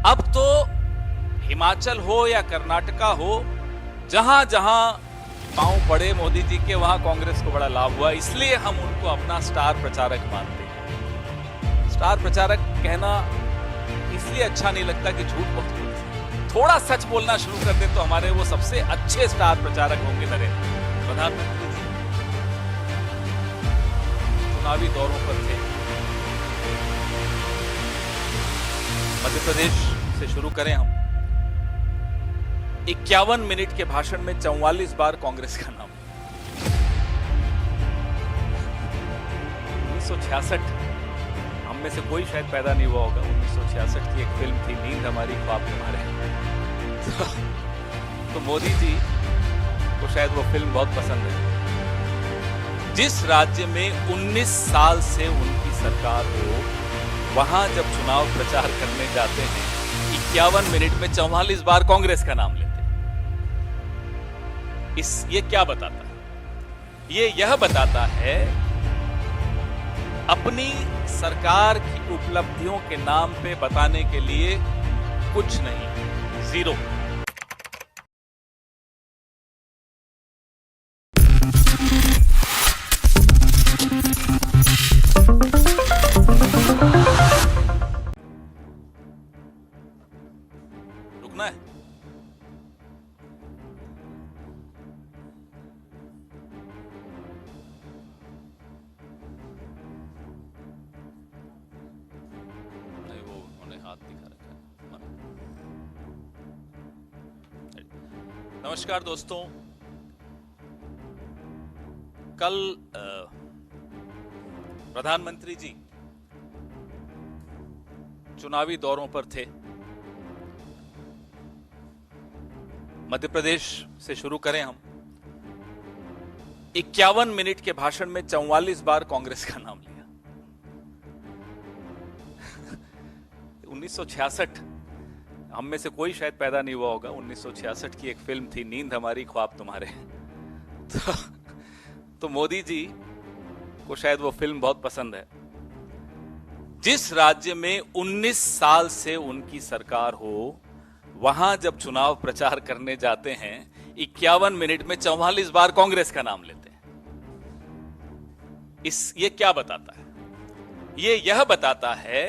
अब तो हिमाचल हो या कर्नाटका हो, जहां जहां पांव पड़े मोदी जी के, वहां कांग्रेस को बड़ा लाभ हुआ। इसलिए हम उनको अपना स्टार प्रचारक मानते हैं। स्टार प्रचारक कहना इसलिए अच्छा नहीं लगता कि झूठ बहुत बोलते हैं। थोड़ा सच बोलना शुरू कर दे तो हमारे वो सबसे अच्छे स्टार प्रचारक होंगे नरेंद्र प्रधानमंत्री जी। चुनावी दौरों पर थे। मध्य प्रदेश से शुरू करें हम। 51 मिनट के भाषण में 44 बार कांग्रेस का नाम। 1966, हम में से कोई शायद पैदा नहीं हुआ होगा। 1966 की एक फिल्म थी, नींद हमारी ख्वाब तुम्हारे। तो मोदी जी को शायद वो फिल्म बहुत पसंद है। जिस राज्य में 19 साल से उनकी सरकार हो, वहां जब चुनाव प्रचार करने जाते हैं, 51 मिनट में 44 बार कांग्रेस का नाम लेते हैं। ये क्या बताता है? यह बताता है अपनी सरकार की उपलब्धियों के नाम पे बताने के लिए कुछ नहीं, जीरो। रुकना है। नहीं, वो उन्होंने हाथ दिखा रखा है। नमस्कार दोस्तों, कल प्रधानमंत्री जी चुनावी दौरों पर थे। मध्य प्रदेश से शुरू करें हम। 51 मिनट के भाषण में 44 बार कांग्रेस का नाम लिया। 1966, हम में से कोई शायद पैदा नहीं हुआ होगा। 1966 की एक फिल्म थी, नींद हमारी ख्वाब तुम्हारे। तो मोदी जी को शायद वो फिल्म बहुत पसंद है। जिस राज्य में 19 साल से उनकी सरकार हो, वहां जब चुनाव प्रचार करने जाते हैं, 51 मिनट में 44 बार कांग्रेस का नाम लेते हैं। ये क्या बताता है? यह बताता है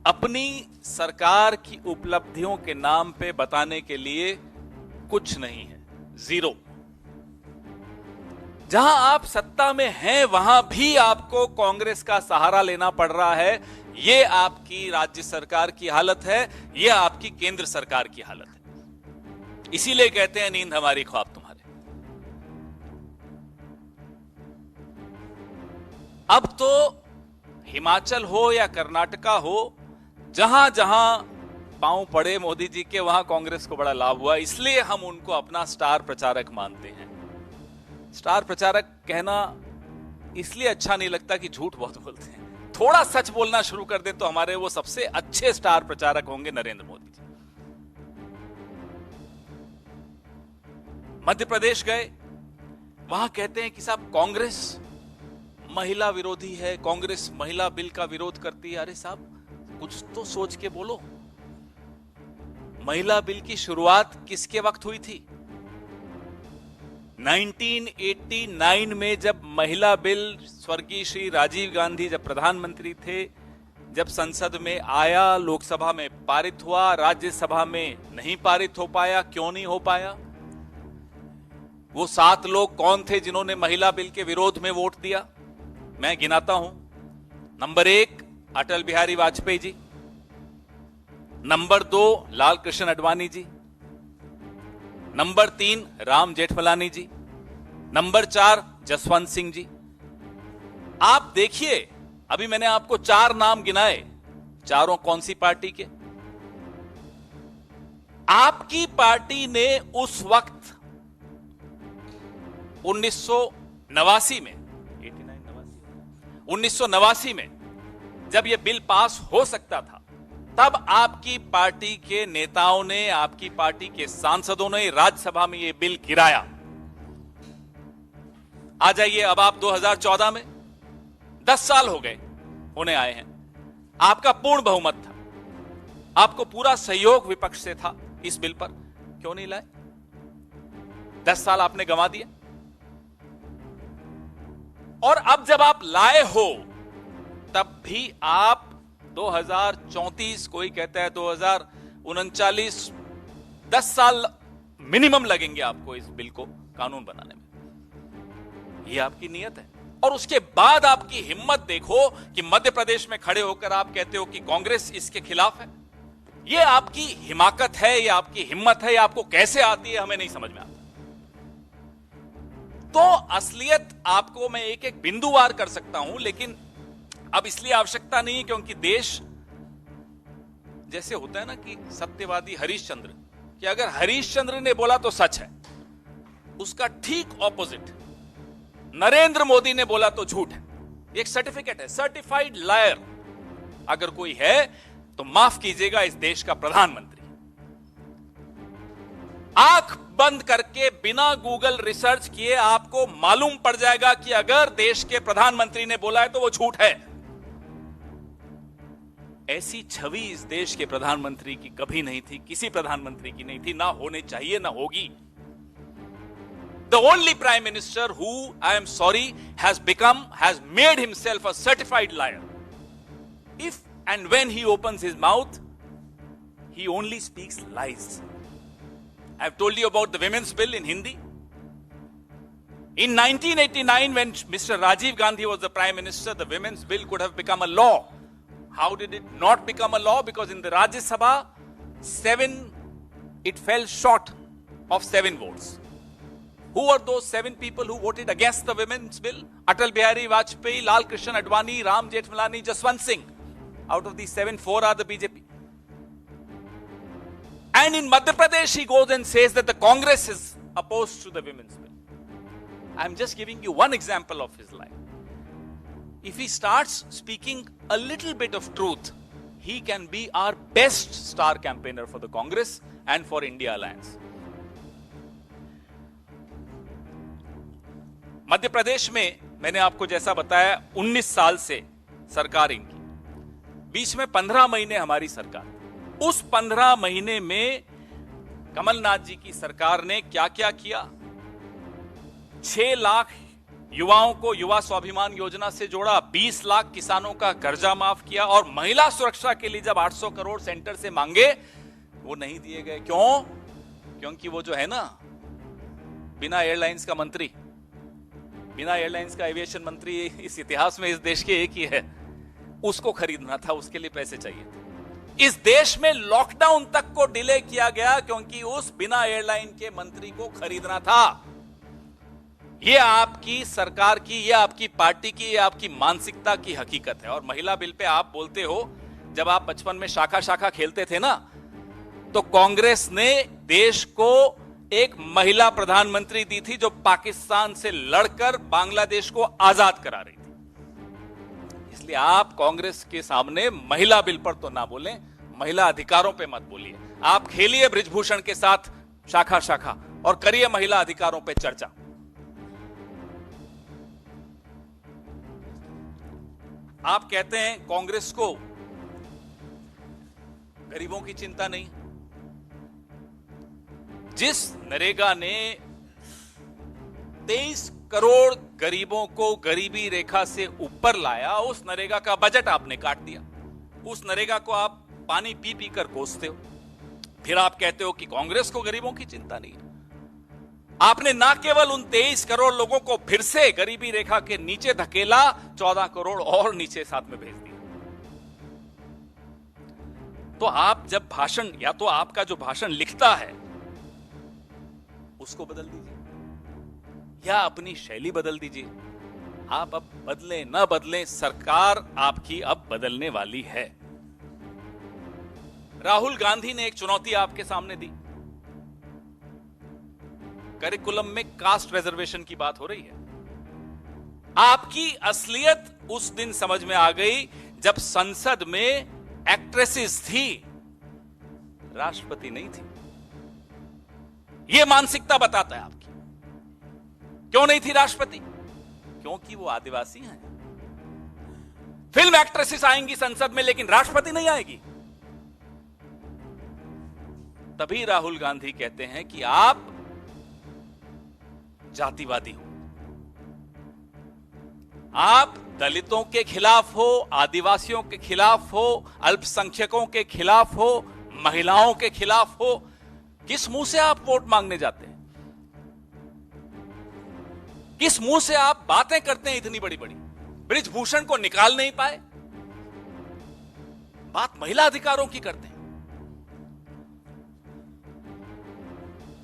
अपनी सरकार की उपलब्धियों के नाम पे बताने के लिए कुछ नहीं है, जीरो। जहां आप सत्ता में हैं, वहां भी आपको कांग्रेस का सहारा लेना पड़ रहा है। यह आपकी राज्य सरकार की हालत है, यह आपकी केंद्र सरकार की हालत है। इसीलिए कहते हैं नींद हमारी ख्वाब तुम्हारे। अब तो हिमाचल हो या कर्नाटका हो, जहां जहां पांव पड़े मोदी जी के, वहां कांग्रेस को बड़ा लाभ हुआ। इसलिए हम उनको अपना स्टार प्रचारक मानते हैं। स्टार प्रचारक कहना इसलिए अच्छा नहीं लगता कि झूठ बहुत बोलते हैं। थोड़ा सच बोलना शुरू कर दे तो हमारे वो सबसे अच्छे स्टार प्रचारक होंगे नरेंद्र मोदी जी। मध्य प्रदेश गए, वहां कहते हैं कि साहब कांग्रेस महिला विरोधी है, कांग्रेस महिला बिल का विरोध करती है। अरे साहब, कुछ तो सोच के बोलो। महिला बिल की शुरुआत किसके वक्त हुई थी? 1989 में, जब महिला बिल स्वर्गीय श्री राजीव गांधी जब प्रधानमंत्री थे, जब संसद में आया, लोकसभा में पारित हुआ, राज्यसभा में नहीं पारित हो पाया। क्यों नहीं हो पाया? वो 7 लोग कौन थे जिन्होंने महिला बिल के विरोध में वोट दिया? मैं गिनाता हूं। Number 1 Atal Bihari Vajpayee ji, number 2 Lal Krishna Advani ji, number 3 Ram Jethmalani जी, नंबर 4 जसवंत सिंह जी। आप देखिए, अभी मैंने आपको 4 नाम गिनाए, चारों कौन सी पार्टी के? आपकी पार्टी ने उस वक्त 1989 में 1989 में जब यह बिल पास हो सकता था, तब आपकी पार्टी के नेताओं ने, आपकी पार्टी के सांसदों ने राज्यसभा में यह बिल गिराया। आ जाइए अब आप 2014 में, 10 साल हो गए होने आए हैं, आपका पूर्ण बहुमत था। आपको पूरा सहयोग विपक्ष से था इस बिल पर, क्यों नहीं लाए? 10 साल आपने गंवा दिए। और अब जब आप लाए हो तब भी आप 2034, कोई कहता है 2039, 10 साल मिनिमम लगेंगे आपको इस बिल को कानून बनाने में। यह आपकी नियत है। और उसके बाद आपकी हिम्मत देखो कि मध्य प्रदेश में खड़े होकर आप कहते हो कि कांग्रेस इसके खिलाफ है। यह आपकी हिमाकत है, यह आपकी हिम्मत है, यह आपको कैसे आती है हमें नहीं समझ में आता। तो असलियत आपको मैं एक एक बिंदुवार कर सकता हूं, लेकिन अब इसलिए आवश्यकता नहीं है क्योंकि देश जैसे होता है ना कि सत्यवादी हरिश्चंद्र, कि अगर हरिश्चंद्र ने बोला तो सच है, उसका ठीक ऑपोजिट नरेंद्र मोदी ने बोला तो झूठ है। एक सर्टिफिकेट है, सर्टिफाइड लायर अगर कोई है तो माफ कीजिएगा, इस देश का प्रधानमंत्री। आंख बंद करके बिना गूगल रिसर्च किए आपको मालूम पड़ जाएगा कि अगर देश के प्रधानमंत्री ने बोला है तो वो झूठ है। ऐसी छवि इस देश के प्रधानमंत्री की कभी नहीं थी, किसी प्रधानमंत्री की नहीं थी, ना होने चाहिए, ना होगी। The only prime minister who, I am sorry, has made himself a certified liar. If and when he opens his mouth, he only speaks lies. I've told you about the women's bill in Hindi. In 1989, when Mr. Rajiv Gandhi was the prime minister, the women's bill could have become a law. How did it not become a law? Because in the Rajya Sabha, it fell short of 7 votes. Who were those 7 people who voted against the women's bill? Atal Bihari Vajpayee, Lal Krishna Advani, Ram Jethmalani, Jaswant Singh. Out of these 7, 4 are the BJP. And in Madhya Pradesh, he goes and says that the Congress is opposed to the women's bill. I'm just giving you one example of his life. If he starts speaking a little bit of truth, he can be our best star campaigner for the Congress and for India Alliance. Madhya Pradesh में मैंने आपको जैसा बताया 19 साल से सरकार इनकी, बीच में 15 महीने हमारी सरकार। उस 15 महीने में कमलनाथ जी की सरकार ने क्या क्या किया? 6 लाख युवाओं को युवा स्वाभिमान योजना से जोड़ा, 20 लाख किसानों का कर्जा माफ किया, और महिला सुरक्षा के लिए जब 800 करोड़ सेंटर से मांगे वो नहीं दिए गए। क्यों? क्योंकि वो जो है ना, बिना एयरलाइंस का मंत्री, बिना एयरलाइंस का एविएशन मंत्री इस इतिहास में इस देश के एक ही है, उसको खरीदना था, उसके लिए पैसे चाहिए थे। इस देश में लॉकडाउन तक को डिले किया गया क्योंकि उस बिना एयरलाइन के मंत्री को खरीदना था। यह आपकी सरकार की, यह आपकी पार्टी की, यह आपकी मानसिकता की हकीकत है। और महिला बिल पे आप बोलते हो, जब आप बचपन में शाखा शाखा खेलते थे ना, तो कांग्रेस ने देश को एक महिला प्रधानमंत्री दी थी जो पाकिस्तान से लड़कर बांग्लादेश को आजाद करा रही थी। इसलिए आप कांग्रेस के सामने महिला बिल पर तो ना बोलें, महिला अधिकारों पे मत बोलिए। आप खेलिए बृजभूषण के साथ शाखा शाखा और करिए महिला अधिकारों पे चर्चा। आप कहते हैं कांग्रेस को गरीबों की चिंता नहीं। जिस नरेगा ने 23 करोड़ गरीबों को गरीबी रेखा से ऊपर लाया, उस नरेगा का बजट आपने काट दिया। उस नरेगा को आप पानी पी पी कर कोसते हो। फिर आप कहते हो कि कांग्रेस को गरीबों की चिंता नहीं। आपने ना केवल उन 23 करोड़ लोगों को फिर से गरीबी रेखा के नीचे धकेला, 14 करोड़ और नीचे साथ में भेज दिया। तो आप जब भाषण, या तो आपका जो भाषण लिखता है उसको बदल दीजिए या अपनी शैली बदल दीजिए। आप अब बदले ना बदले, सरकार आपकी अब बदलने वाली है। राहुल गांधी ने एक चुनौती आपके सामने दी। करिकुलम में कास्ट रिजर्वेशन की बात हो रही है। आपकी असलियत उस दिन समझ में आ गई जब संसद में एक्ट्रेसेस थी, राष्ट्रपति नहीं थी। यह मानसिकता बताता है आपकी। क्यों नहीं थी राष्ट्रपति? क्योंकि वो आदिवासी हैं। फिल्म एक्ट्रेसेस आएंगी संसद में, लेकिन राष्ट्रपति नहीं आएगी। तभी राहुल गांधी कहते हैं कि आप जातिवादी हो, आप दलितों के खिलाफ हो, आदिवासियों के खिलाफ हो, अल्पसंख्यकों के खिलाफ हो, महिलाओं के खिलाफ हो। किस मुंह से आप वोट मांगने जाते हैं? किस मुंह से आप बातें करते हैं इतनी बड़ी बड़ी? बृजभूषण को निकाल नहीं पाए, बात महिला अधिकारों की करते हैं।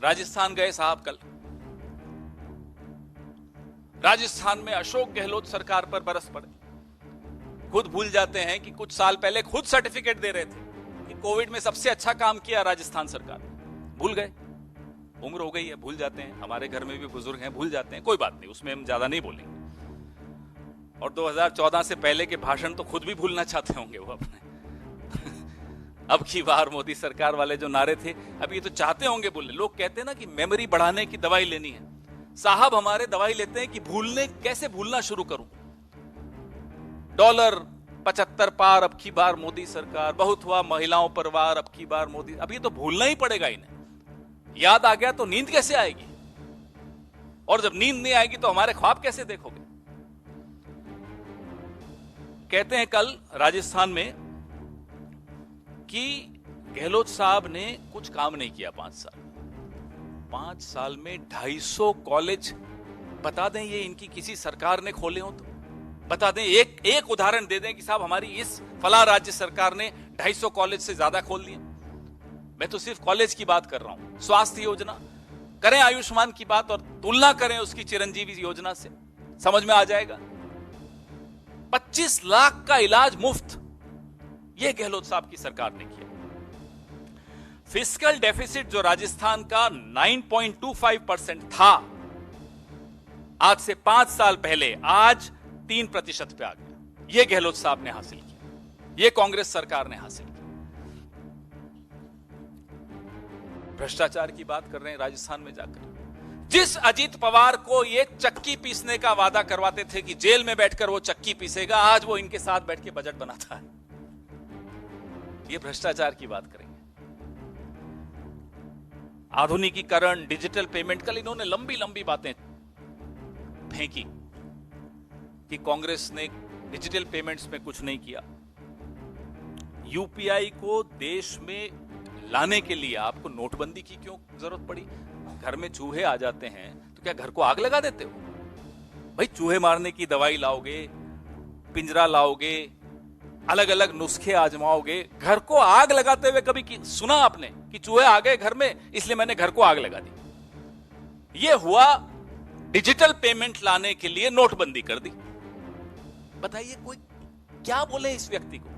राजस्थान गए साहब कल, राजस्थान में अशोक गहलोत सरकार पर बरस पड़े। खुद भूल जाते हैं कि कुछ साल पहले खुद सर्टिफिकेट दे रहे थे कि कोविड में सबसे अच्छा काम किया राजस्थान सरकार। भूल गए, उम्र हो गई है, भूल जाते हैं। हमारे घर में भी बुजुर्ग हैं, भूल जाते हैं, कोई बात नहीं, उसमें हम ज्यादा नहीं बोलेंगे। और 2014 से पहले के भाषण तो खुद भी भूलना चाहते होंगे वो अपने। अब की बार मोदी सरकार वाले जो नारे थे, अब ये तो चाहते होंगे बोलने। लोग कहते हैं ना कि मेमोरी बढ़ाने की दवाई लेनी है। साहब हमारे दवाई लेते हैं कि कैसे भूलना शुरू करूं। डॉलर 75 पार अब की बार मोदी सरकार, बहुत हुआ महिलाओं पर वार अब की बार मोदी। अब ये तो भूलना ही पड़ेगा इन्हें। याद आ गया तो नींद कैसे आएगी? और जब नींद नहीं आएगी तो हमारे ख्वाब कैसे देखोगे? कहते हैं कल राजस्थान में कि गहलोत साहब ने कुछ काम नहीं किया 5 साल में 250 कॉलेज। बता दें ये इनकी किसी सरकार ने खोले हो तो बता दें, एक उदाहरण दे दें कि साहब हमारी इस फला राज्य सरकार ने 250 कॉलेज से ज्यादा खोल दिए। मैं तो सिर्फ कॉलेज की बात कर रहा हूं। स्वास्थ्य योजना करें, आयुष्मान की बात, और तुलना करें उसकी चिरंजीवी योजना से, समझ में आ जाएगा। 25 लाख का इलाज मुफ्त, यह गहलोत साहब की सरकार ने किया। फिस्कल डेफिसिट जो राजस्थान का 9.25% था आज से 5 साल पहले, आज 3% पे आ गया। यह गहलोत साहब ने हासिल किया, यह कांग्रेस सरकार ने हासिल किया। भ्रष्टाचार की बात कर रहे हैं राजस्थान में जाकर। जिस अजीत पवार को ये चक्की पीसने का वादा करवाते थे कि जेल में बैठकर वो चक्की पीसेगा, आज वो इनके साथ बैठ के बजट बनाता है। ये भ्रष्टाचार की बात करेंगे। आधुनिकीकरण, डिजिटल पेमेंट, कल इन्होंने लंबी लंबी बातें फेंकी कि कांग्रेस ने डिजिटल पेमेंट्स में कुछ नहीं किया। यूपीआई को देश में लाने के लिए आपको नोटबंदी की क्यों जरूरत पड़ी? घर में चूहे आ जाते हैं तो क्या घर को आग लगा देते हो? भाई चूहे मारने की दवाई लाओगे, पिंजरा लाओगे, अलग अलग नुस्खे आजमाओगे। घर को आग लगाते हुए कभी सुना आपने कि चूहे आ गए घर में इसलिए मैंने घर को आग लगा दी? यह हुआ डिजिटल पेमेंट लाने के लिए नोटबंदी कर दी। बताइए कोई क्या बोले इस व्यक्ति को?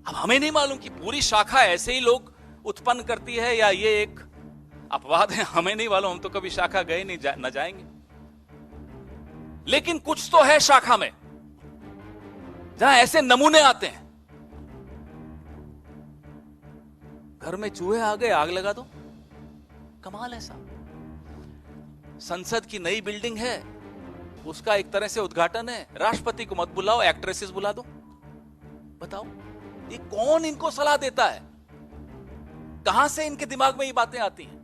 अब हमें नहीं मालूम कि पूरी शाखा ऐसे ही लोग उत्पन्न करती है या ये एक अपवाद है, हमें नहीं मालूम। हम तो कभी शाखा गए नहीं, न जाएंगे। लेकिन कुछ तो है शाखा में जहां ऐसे नमूने आते हैं। घर में चूहे आ गए, आग लगा दो। कमाल है साहब। संसद की नई बिल्डिंग है, उसका एक तरह से उद्घाटन है, राष्ट्रपति को मत बुलाओ, एक्ट्रेसेस बुला दो। बताओ ये कौन इनको सलाह देता है? कहां से इनके दिमाग में ये बातें आती हैं?